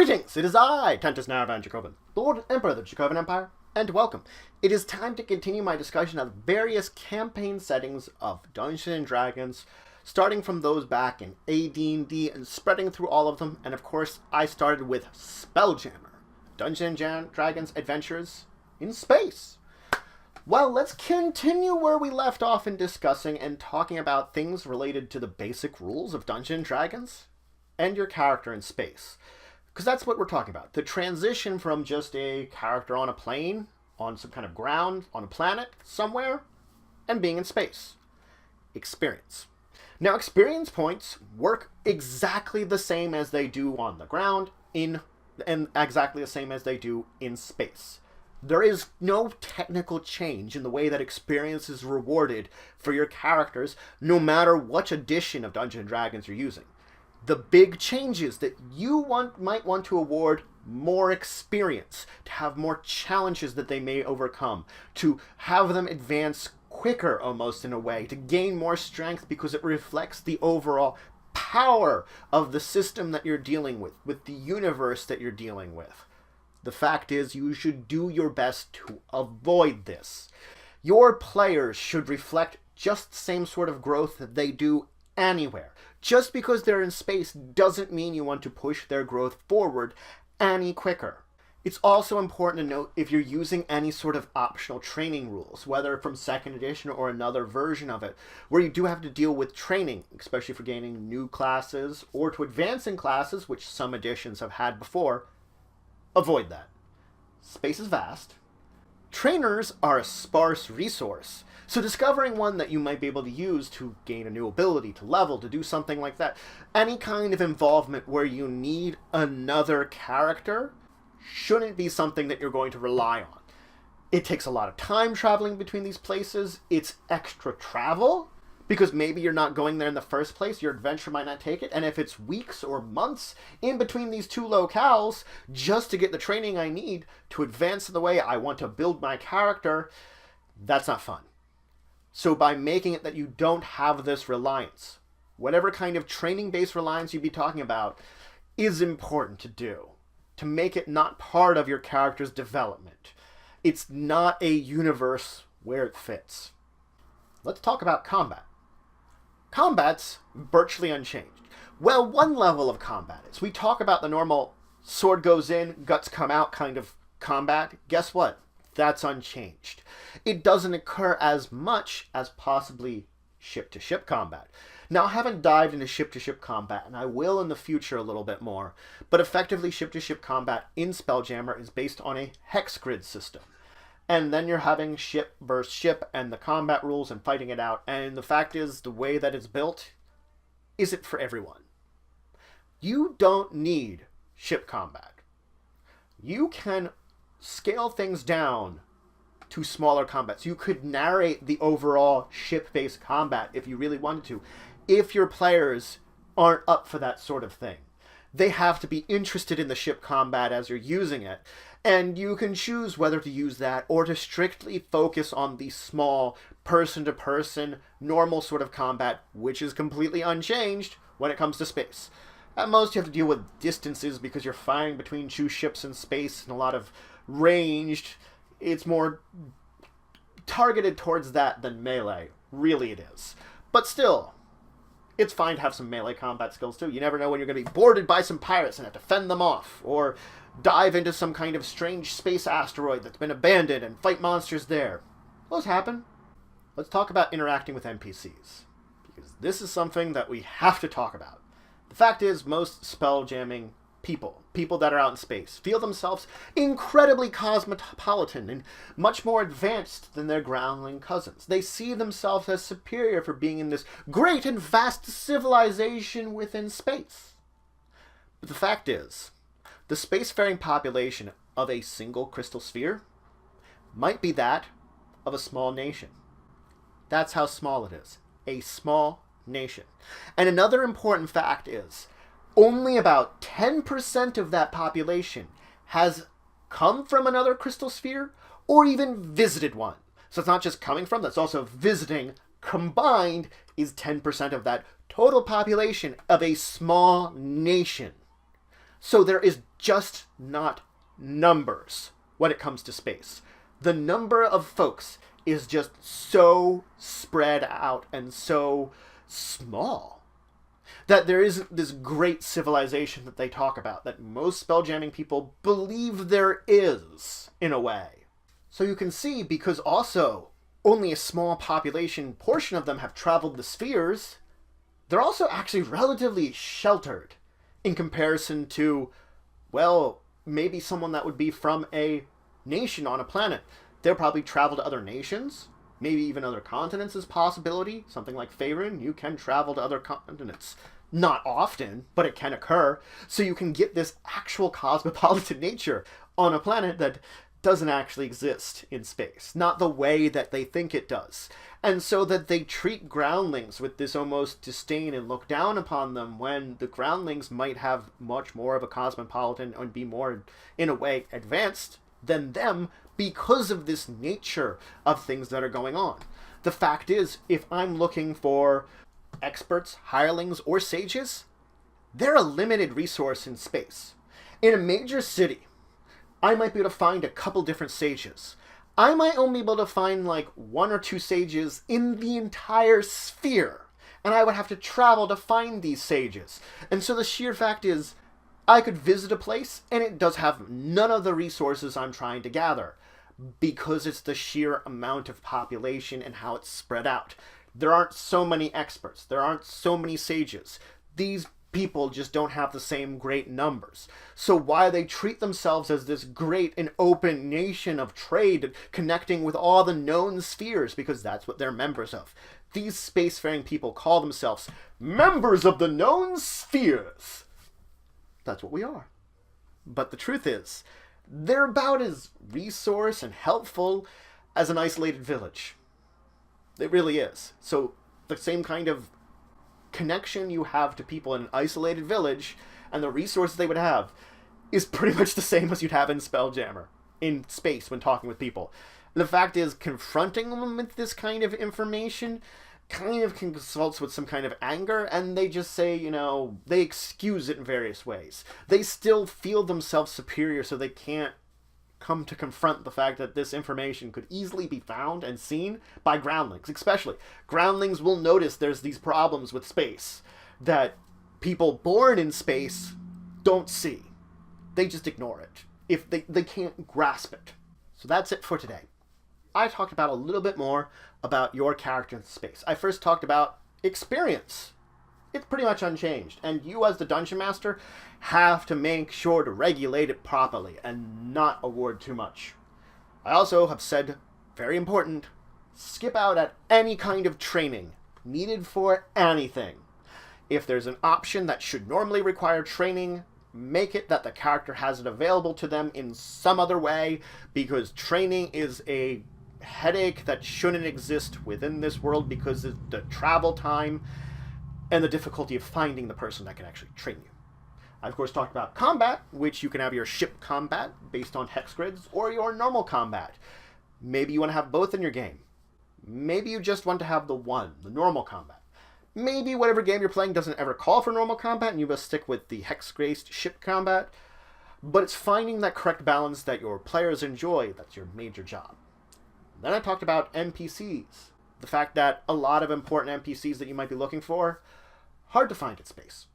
Greetings, it is I, Tentus Naravan Dracovin, Lord Emperor of the Dracovin Empire, and welcome. It is time to continue my discussion of various campaign settings of Dungeons & Dragons, starting from those back in AD&D and spreading through all of them, and of course I started with Spelljammer, Dungeons & Dragons Adventures in Space. Well, let's continue where we left off in discussing and talking about things related to the basic rules of Dungeons & Dragons and your character in space. Because that's what we're talking about. The transition from just a character on a plane, on some kind of ground, on a planet, somewhere, and being in space. Experience. Now, experience points work exactly the same as they do on the ground, and exactly the same as they do in space. There is no technical change in the way that experience is rewarded for your characters, no matter which edition of Dungeons & Dragons you're using. The big change is that you might want to award more experience, to have more challenges that they may overcome, to have them advance quicker almost in a way, to gain more strength because it reflects the overall power of the system that you're dealing with the universe that you're dealing with. The fact is, you should do your best to avoid this. Your players should reflect just the same sort of growth that they do anywhere. Just because they're in space doesn't mean you want to push their growth forward any quicker. It's also important to note if you're using any sort of optional training rules, whether from 2nd edition or another version of it, where you do have to deal with training, especially for gaining new classes or to advance in classes, which some editions have had before. Avoid that. Space is vast. Trainers are a sparse resource, so discovering one that you might be able to use to gain a new ability, to level, to do something like that, any kind of involvement where you need another character shouldn't be something that you're going to rely on. It takes a lot of time traveling between these places. It's extra travel, because maybe you're not going there in the first place, your adventure might not take it, and if it's weeks or months in between these two locales just to get the training I need to advance in the way I want to build my character, that's not fun. So by making it that you don't have this reliance, whatever kind of training-based reliance you'd be talking about is important to do, to make it not part of your character's development. It's not a universe where it fits. Let's talk about combat. Combat's virtually unchanged. Well, one level of combat is. We talk about the normal sword goes in, guts come out kind of combat. Guess what? That's unchanged. It doesn't occur as much as possibly ship-to-ship combat. Now, I haven't dived into ship-to-ship combat, and I will in the future a little bit more, but effectively ship-to-ship combat in Spelljammer is based on a hex grid system. And then you're having ship versus ship and the combat rules and fighting it out. And the fact is, the way that it's built isn't for everyone. You don't need ship combat. You can scale things down to smaller combats. You could narrate the overall ship-based combat if you really wanted to, if your players aren't up for that sort of thing. They have to be interested in the ship combat as you're using it. And you can choose whether to use that or to strictly focus on the small, person-to-person, normal sort of combat, which is completely unchanged when it comes to space. At most, you have to deal with distances because you're firing between two ships in space and a lot of ranged. It's more targeted towards that than melee. Really it is. But still, it's fine to have some melee combat skills too. You never know when you're going to be boarded by some pirates and have to fend them off, or dive into some kind of strange space asteroid that's been abandoned and fight monsters there. Those happen. Let's talk about interacting with NPCs, because this is something that we have to talk about. The fact is, most spell-jamming people that are out in space, feel themselves incredibly cosmopolitan and much more advanced than their groundling cousins. They see themselves as superior for being in this great and vast civilization within space. But the fact is, the spacefaring population of a single crystal sphere might be that of a small nation. That's how small it is. A small nation. And another important fact is, only about 10% of that population has come from another crystal sphere or even visited one. So it's not just coming from, that's also visiting. Combined is 10% of that total population of a small nation. So there is just not numbers when it comes to space. The number of folks is just so spread out and so small that there isn't this great civilization that they talk about, that most spelljamming people believe there is, in a way. So you can see, because also only a small population portion of them have traveled the spheres, they're also actually relatively sheltered in comparison to, well, maybe someone that would be from a nation on a planet. They'll probably travel to other nations, maybe even other continents as possibility. Something like Faerun, you can travel to other continents. Not often, but it can occur. So you can get this actual cosmopolitan nature on a planet that doesn't actually exist in space. Not the way that they think it does. And so that they treat groundlings with this almost disdain and look down upon them, when the groundlings might have much more of a cosmopolitan and be more, in a way, advanced than them because of this nature of things that are going on. The fact is, if I'm looking for experts, hirelings, or sages, they're a limited resource in space. In a major city, I might be able to find a couple different sages. I might only be able to find like 1 or 2 sages in the entire sphere, and I would have to travel to find these sages. And so the sheer fact is, I could visit a place and it does have none of the resources I'm trying to gather, because it's the sheer amount of population and how it's spread out. There aren't so many experts. There aren't so many sages. These people just don't have the same great numbers. So while they treat themselves as this great and open nation of trade, connecting with all the known spheres, because that's what they're members of, these spacefaring people call themselves members of the known spheres. That's what we are. But the truth is, they're about as resource and helpful as an isolated village. It really is. So the same kind of connection you have to people in an isolated village and the resources they would have is pretty much the same as you'd have in Spelljammer, in space, when talking with people. The fact is, confronting them with this kind of information kind of consults with some kind of anger, and they just say, they excuse it in various ways. They still feel themselves superior, so they can't come to confront the fact that this information could easily be found and seen by groundlings, especially. Groundlings will notice there's these problems with space that people born in space don't see. They just ignore it. If they can't grasp it. So that's it for today. I talked about a little bit more about your character in space. I first talked about experience. It's pretty much unchanged, and you as the Dungeon Master have to make sure to regulate it properly and not award too much. I also have said, very important, skip out at any kind of training needed for anything. If there's an option that should normally require training, make it that the character has it available to them in some other way, because training is a headache that shouldn't exist within this world because of the travel time and the difficulty of finding the person that can actually train you. I, of course, talked about combat, which you can have your ship combat based on hex grids, or your normal combat. Maybe you want to have both in your game. Maybe you just want to have the normal combat. Maybe whatever game you're playing doesn't ever call for normal combat, and you must stick with the hex-graced ship combat. But it's finding that correct balance that your players enjoy that's your major job. Then I talked about NPCs. The fact that a lot of important NPCs that you might be looking for, hard to find in space.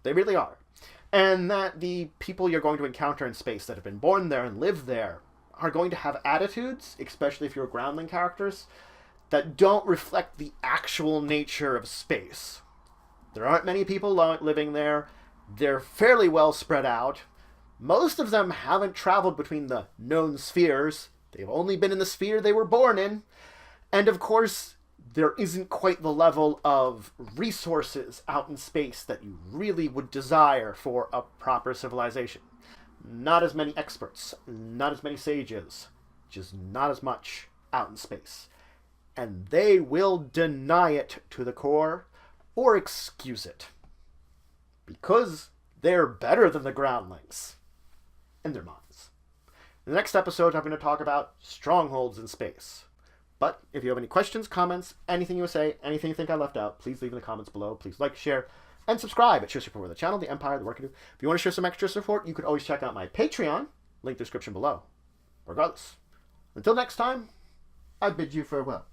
They really are. And that the people you're going to encounter in space that have been born there and live there are going to have attitudes, especially if you're groundling characters, that don't reflect the actual nature of space. There aren't many people living there. They're fairly well spread out. Most of them haven't traveled between the known spheres. They've only been in the sphere they were born in. And of course, there isn't quite the level of resources out in space that you really would desire for a proper civilization. Not as many experts, not as many sages, just not as much out in space. And they will deny it to the core or excuse it. Because they're better than the groundlings. In their minds. In the next episode, I'm going to talk about strongholds in space. But if you have any questions, comments, anything you say, anything you think I left out, please leave in the comments below. Please like, share, and subscribe. It shows support for the channel, the Empire, the work I do. If you want to show some extra support, you could always check out my Patreon, link in the description below. Regardless, until next time, I bid you farewell.